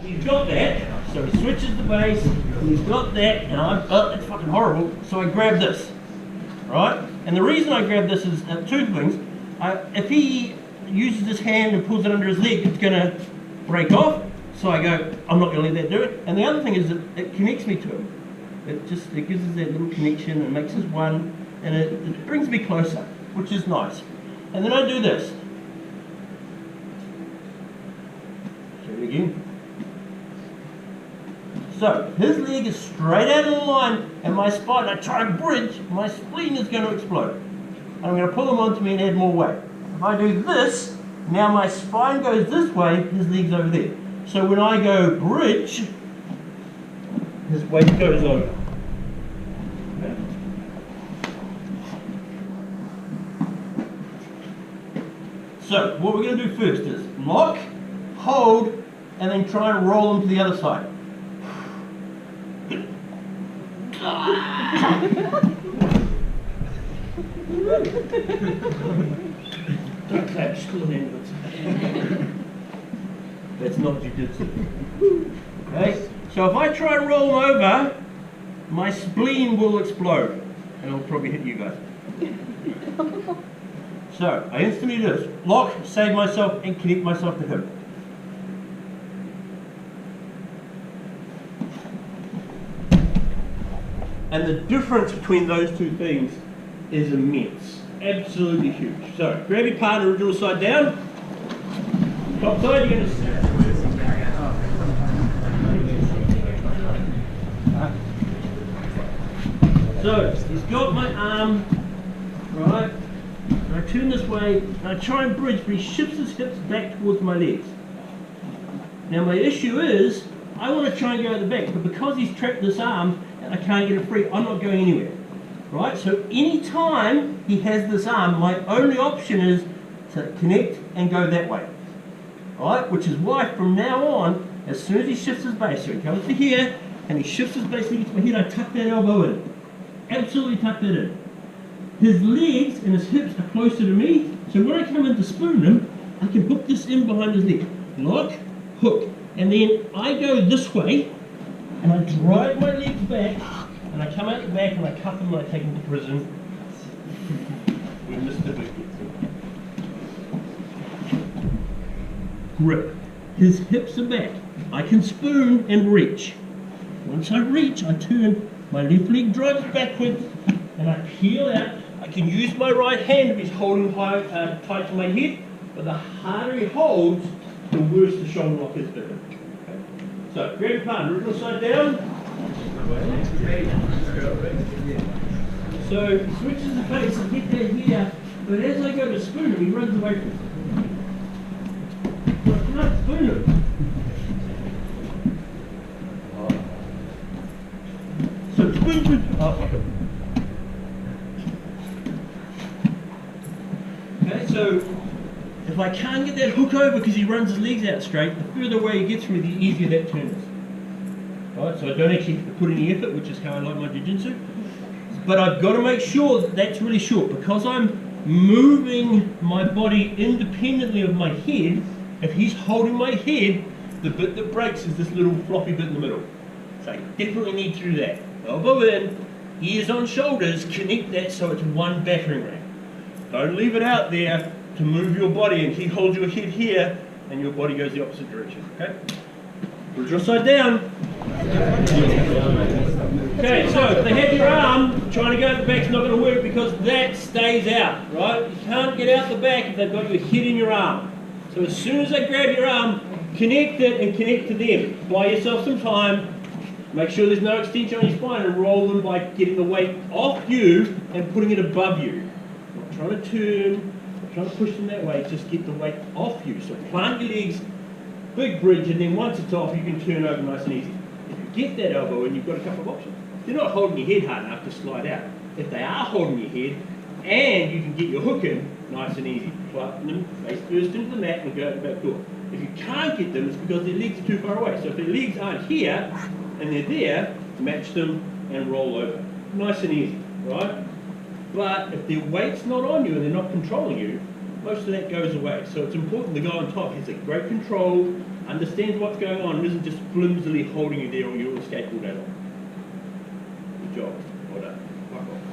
he's got that, so he switches the base, and he's got that, and I'm, oh, that's fucking horrible, so I grab this, right? And the reason I grab this is two things. If he uses his hand and pulls it under his leg, it's going to break off, so I go, I'm not going to let that do it. And the other thing is that it connects me to him. It gives us that little connection, and makes us one, and it brings me closer, which is nice. And then I do this. Show it again. So, his leg is straight out of the line, and my spine, I try and bridge, my spleen is going to explode. I'm going to pull him onto me and add more weight. If I do this, now my spine goes this way, his leg's over there. So when I go bridge, his weight goes over. Okay. So what we're going to do first is lock, hold, and then try and roll him to the other side. Don't clap, school ambulance. That's not jujitsu. Okay? So if I try and roll him over, my spleen will explode. And it'll probably hit you guys. So I instantly do this. Lock, save myself, and connect myself to him. And the difference between those two things is immense. Absolutely huge. So, grab your partner, original side down. Top side, you're going to sit. So, he's got my arm, right? And I turn this way, and I try and bridge, but he shifts his hips back towards my legs. Now, my issue is, I want to try and go at the back, but because he's trapped this arm, and I can't get it free, I'm not going anywhere. Right, so any time he has this arm, my only option is to connect and go that way. Right, which is why from now on, as soon as he shifts his base, so he comes to here and he shifts his base into my head, I tuck that elbow in. Absolutely tuck that in. His legs and his hips are closer to me, so when I come in to spoon him, I can hook this in behind his leg. Lock, hook, and then I go this way and I drive my legs back. And I come out the back and I cuff him and I take him to prison. When Mr. Big gets him. Grip. His hips are back. I can spoon and reach. Once I reach, I turn, my left leg drives backwards, and I peel out. I can use my right hand if he's holding tight to my head, but the harder he holds, the worse the shoulder lock is for him. Okay. So, grab your partner, original side down. So he switches the face and get that here, but as I go to spoon him, he runs away from me. So I can't spoon him. So spoon. Okay, so if I can't get that hook over because he runs his legs out straight, the further away he gets from me, the easier that turn is. Right, so I don't actually have to put any effort, which is how I like my jiu-jitsu. But I've got to make sure that that's really short, because I'm moving my body independently of my head. If he's holding my head, the bit that breaks is this little floppy bit in the middle. So I definitely need to do that. Elbow in, ears on shoulders, connect that so it's one battering ram. Don't leave it out there to move your body, and he holds your head here and your body goes the opposite direction. Okay? Put your side down. Okay, so if they have your arm, trying to go at the back's not going to work because that stays out, right? You can't get out the back if they've got your head in your arm. So as soon as they grab your arm, connect it and connect to them. Buy yourself some time. Make sure there's no extension on your spine and roll them by getting the weight off you and putting it above you. Not trying to turn, not trying to push them that way, just get the weight off you. So plant your legs, big bridge, and then once it's off, you can turn over nice and easy. If you get that elbow in, you've got a couple of options. They're not holding your head hard enough to slide out. If they are holding your head, and you can get your hook in, nice and easy. Plug them face first into the mat and go out the back door. If you can't get them, it's because their legs are too far away. So if their legs aren't here, and they're there, match them and roll over. Nice and easy, right? But if their weight's not on you and they're not controlling you, most of that goes away. So it's important the guy on top has a great control, understands what's going on, and isn't just flimsily holding you there or you'll escape all day long. Good job. Well done. Fuck off.